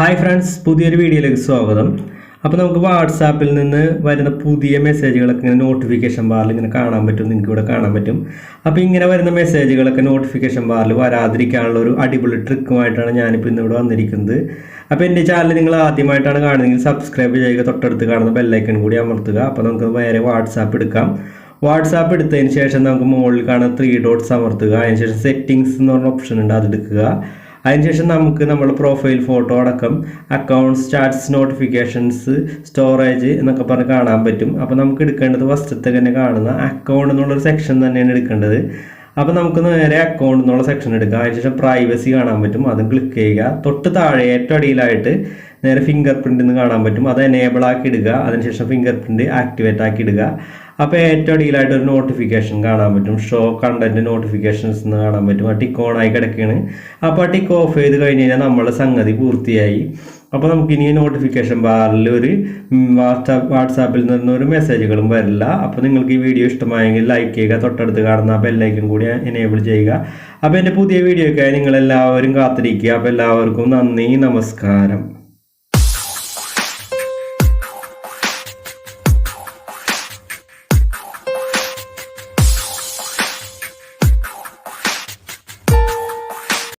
Hi friends, പുതിയൊരു വീഡിയോയിലേക്ക് സ്വാഗതം. അപ്പോൾ നമുക്ക് വാട്സാപ്പിൽ നിന്ന് വരുന്ന പുതിയ മെസ്സേജുകളൊക്കെ ഇങ്ങനെ നോട്ടിഫിക്കേഷൻ ബാറിൽ ഇങ്ങനെ കാണാൻ പറ്റും. നിങ്ങൾക്ക് ഇവിടെ കാണാൻ പറ്റും. അപ്പോൾ ഇങ്ങനെ വരുന്ന മെസ്സേജുകളൊക്കെ നോട്ടിഫിക്കേഷൻ ബാറിൽ വരാതിരിക്കാനുള്ള ഒരു അടിപൊളി ട്രിക്കുമായിട്ടാണ് ഞാനിപ്പോൾ ഇന്നിവിടെ വന്നിരിക്കുന്നത്. അപ്പോൾ എൻ്റെ ചാനൽ നിങ്ങൾ ആദ്യമായിട്ടാണ് കാണുന്നതെങ്കിൽ സബ്സ്ക്രൈബ് ചെയ്യുക, തൊട്ടടുത്ത് കാണുന്ന ബെല്ലൈക്കൺ കൂടി അമർത്തുക. അപ്പോൾ നമുക്ക് നേരെ വാട്സാപ്പ് എടുക്കാം. വാട്സാപ്പ് എടുത്തതിന് ശേഷം നമുക്ക് മുകളിൽ കാണുന്ന 3 ഡോട്ട്സ് അമർത്തുക. അതിനുശേഷം സെറ്റിങ്സ് എന്ന് പറഞ്ഞ ഓപ്ഷൻ ഉണ്ട്, അതെടുക്കുക. അതിനുശേഷം നമുക്ക് നമ്മുടെ പ്രൊഫൈൽ ഫോട്ടോ അടക്കം അക്കൗണ്ട്സ്, ചാറ്റ്സ്, നോട്ടിഫിക്കേഷൻസ്, സ്റ്റോറേജ് എന്നൊക്കെ പറഞ്ഞ് കാണാൻ പറ്റും. അപ്പോൾ നമുക്ക് എടുക്കേണ്ടത് ഫസ്റ്റത്തെ തന്നെ കാണുന്ന അക്കൗണ്ട് എന്നുള്ളൊരു സെക്ഷൻ തന്നെയാണ് എടുക്കേണ്ടത്. അപ്പോൾ നമുക്ക് നേരെ അക്കൗണ്ട് എന്നുള്ള സെക്ഷൻ എടുക്കാം. അതിനുശേഷം പ്രൈവസി കാണാൻ പറ്റും, അതും ക്ലിക്ക് ചെയ്യുക. തൊട്ട് താഴെ ഏറ്റവും അടിയിലായിട്ട് നേരെ ഫിംഗർ പ്രിൻ്റ് എന്ന് കാണാൻ പറ്റും, അത് എനേബിൾ ആക്കി ഇടുക. അതിനുശേഷം ഫിംഗർ പ്രിൻ്റ് ആക്ടിവേറ്റ് ആക്കി ഇടുക. അപ്പോൾ ഏറ്റവും അടിയിലായിട്ട് ഒരു നോട്ടിഫിക്കേഷൻ കാണാൻ പറ്റും, ഷോ കണ്ടന്റ് നോട്ടിഫിക്കേഷൻസ് എന്ന് കാണാൻ പറ്റും. ആ ടിക്ക് ഓൺ ആയി കിടക്കുകയാണ്. അപ്പോൾ ആ ടിക്ക് ഓഫ് ചെയ്ത് കഴിഞ്ഞ് കഴിഞ്ഞാൽ നമ്മളെ സംഗതി പൂർത്തിയായി. അപ്പോൾ നമുക്കിനി നോട്ടിഫിക്കേഷൻ ബാറിൽ ഒരു വാട്സാപ്പിൽ നിന്നൊരു മെസ്സേജുകളും വരില്ല. അപ്പോൾ നിങ്ങൾക്ക് ഈ വീഡിയോ ഇഷ്ടമായെങ്കിൽ ലൈക്ക് ചെയ്യുക, തൊട്ടടുത്ത് കാണുന്ന ബെല്ലൈക്കൺ കൂടി എനേബിൾ ചെയ്യുക. അപ്പോൾ എൻ്റെ പുതിയ വീഡിയോയ്ക്കായി നിങ്ങളെല്ലാവരും കാത്തിരിക്കുക. അപ്പോൾ എല്ലാവർക്കും നന്ദി, നമസ്കാരം.